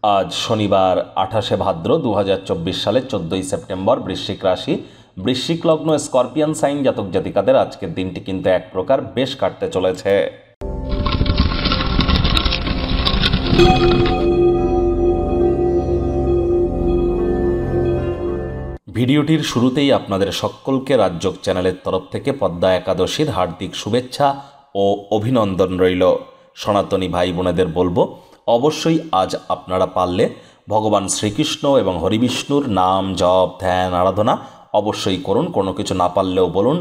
আজ শনিবার 28শে ভাদ্র 2024 সালের 14ই সেপ্টেম্বর। বৃশ্চিক রাশি, বৃশ্চিক লগ্ন, স্করপিয়ান সাইন জাতক জাতিকাদের আজকের দিনটি কিন্তু এক প্রকার বেশ কাটতে চলেছে। ভিডিওটির শুরুতেই আপনাদের সকলকে রাজযোগ চ্যানেলের তরফ থেকে পদ্মা একাদশীর হার্দিক শুভেচ্ছা ও অভিনন্দন রইল। সনাতনী ভাই বোনেদের বলবো, অবশ্যই আজ আপনারা পারলে ভগবান শ্রীকৃষ্ণ এবং হরিবিষ্ণুর নাম জপ ধ্যান আরাধনা অবশ্যই করুন। কোনো কিছু না পারলেও বলুন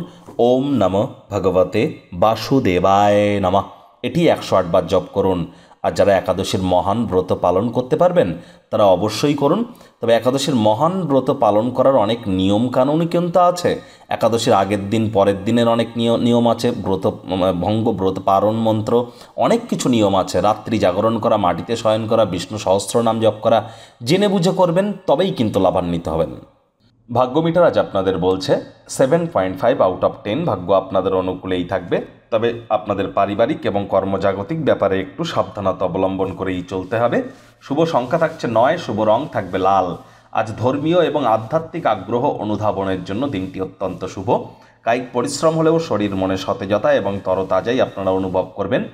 ওম নমঃ ভগবতে বাসুদেবায় নমঃ, এটি 108 বার জপ করুন। আর যারা একাদশীর মহান ব্রত পালন করতে পারবেন তারা অবশ্যই করুন। তবে একাদশীর মহান ব্রত পালন করার অনেক নিয়ম কানুনই কিন্তু আছে। একাদশীর আগের দিন পরের দিনের অনেক নিয়ম আছে, ব্রত ভঙ্গ, ব্রত পালন মন্ত্র, অনেক কিছু নিয়ম আছে। রাত্রি জাগরণ করা, মাটিতে শয়ন করা, বিষ্ণু সহস্রনাম জপ করা, জেনে বুঝে করবেন, তবেই কিন্তু লাভান্বিত হবেন। ভাগ্য মিটার আজ আপনাদের বলছে 7.5 আউট অফ 10। ভাগ্য আপনাদের অনুকূলেই থাকবে, তবে আপনাদের পারিবারিক এবং কর্মজাগতিক ব্যাপারে একটু সাবধানতা অবলম্বন করেই চলতে হবে। শুভ সংখ্যা থাকছে 9, শুভ রং থাকবে লাল। আজ ধর্মীয় এবং আধ্যাত্মিক আগ্রহ অনুধাবনের জন্য দিনটি অত্যন্ত শুভ। কায়িক পরিশ্রম হলেও শরীর মনে সতেজতা এবং তরতাজাই আপনারা অনুভব করবেন।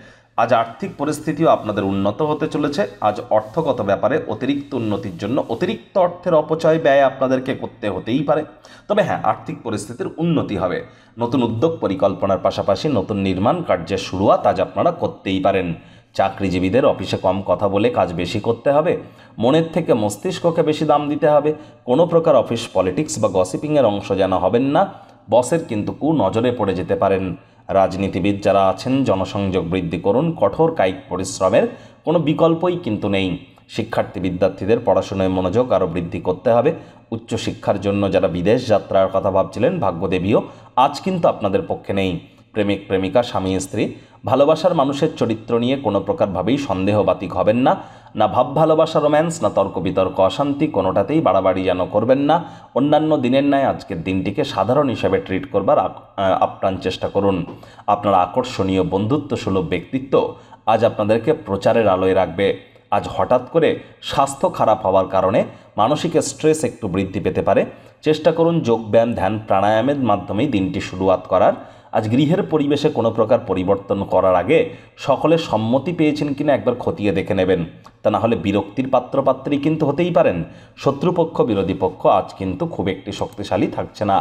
আজ আর্থিক পরিস্থিতিও আপনাদের উন্নত হতে চলেছে। আজ অর্থগত ব্যাপারে অতিরিক্ত উন্নতির জন্য অতিরিক্ত অর্থের অপচয় ব্যয় আপনাদেরকে করতে হতেই পারে। তবে হ্যাঁ, আর্থিক পরিস্থিতির উন্নতি হবে। নতুন উদ্যোগ পরিকল্পনার পাশাপাশি নতুন নির্মাণ কার্যের শুরুয়াত আজ আপনারা করতেই পারেন। চাকরিজীবীদের অফিসে কম কথা বলে কাজ বেশি করতে হবে। মনের থেকে মস্তিষ্ককে বেশি দাম দিতে হবে। কোনো প্রকার অফিস পলিটিক্স বা গসিপিংয়ের অংশ যেন হবেন না। বসের কিন্তু নজরে পড়ে যেতে পারেন। রাজনীতিবিদ যারা আছেন, জনসংযোগ বৃদ্ধি করুন। কঠোর কায়িক পরিশ্রমের কোনো বিকল্পই কিন্তু নেই। শিক্ষার্থী বিদ্যার্থীদের পড়াশোনায় মনোযোগ আরও বৃদ্ধি করতে হবে। উচ্চশিক্ষার জন্য যারা বিদেশ যাত্রার কথা ভাবছিলেন, ভাগ্যদেবীও আজ কিন্তু আপনাদের পক্ষে নেই। প্রেমিক প্রেমিকা, স্বামী স্ত্রী, ভালোবাসার মানুষের চরিত্র নিয়ে কোনো প্রকারভাবেই সন্দেহবাতিক হবেন না। না ভাব ভালোবাসা, রোম্যান্স, না তর্ক বিতর্ক, অশান্তি, কোনোটাতেই বাড়াবাড়ি যেন করবেন না। অন্যান্য দিনের ন্যায় আজকের দিনটিকে সাধারণ হিসেবে ট্রিট করবার আপ্রাণ চেষ্টা করুন। আপনার আকর্ষণীয় বন্ধুত্বসুলভ ব্যক্তিত্ব আজ আপনাদেরকে প্রচারের আলোয় রাখবে। আজ হঠাৎ করে স্বাস্থ্য খারাপ হওয়ার কারণে মানসিক স্ট্রেস একটু বৃদ্ধি পেতে পারে। চেষ্টা করুন যোগব্যায়াম, ধ্যান, প্রাণায়ামের মাধ্যমেই দিনটি শুরুয়াত করার। আজ গৃহের পরিবেশে কোনো প্রকার পরিবর্তন করার আগে সকলের সম্মতি পেয়েছেন কিনা একবার খতিয়ে দেখে নেবেন। তা না হলে বিরক্তির পাত্রপাত্রী কিন্তু হতেই পারেন। শত্রুপক্ষ, বিরোধী পক্ষ আজ কিন্তু খুব একটি শক্তিশালী থাকছে না।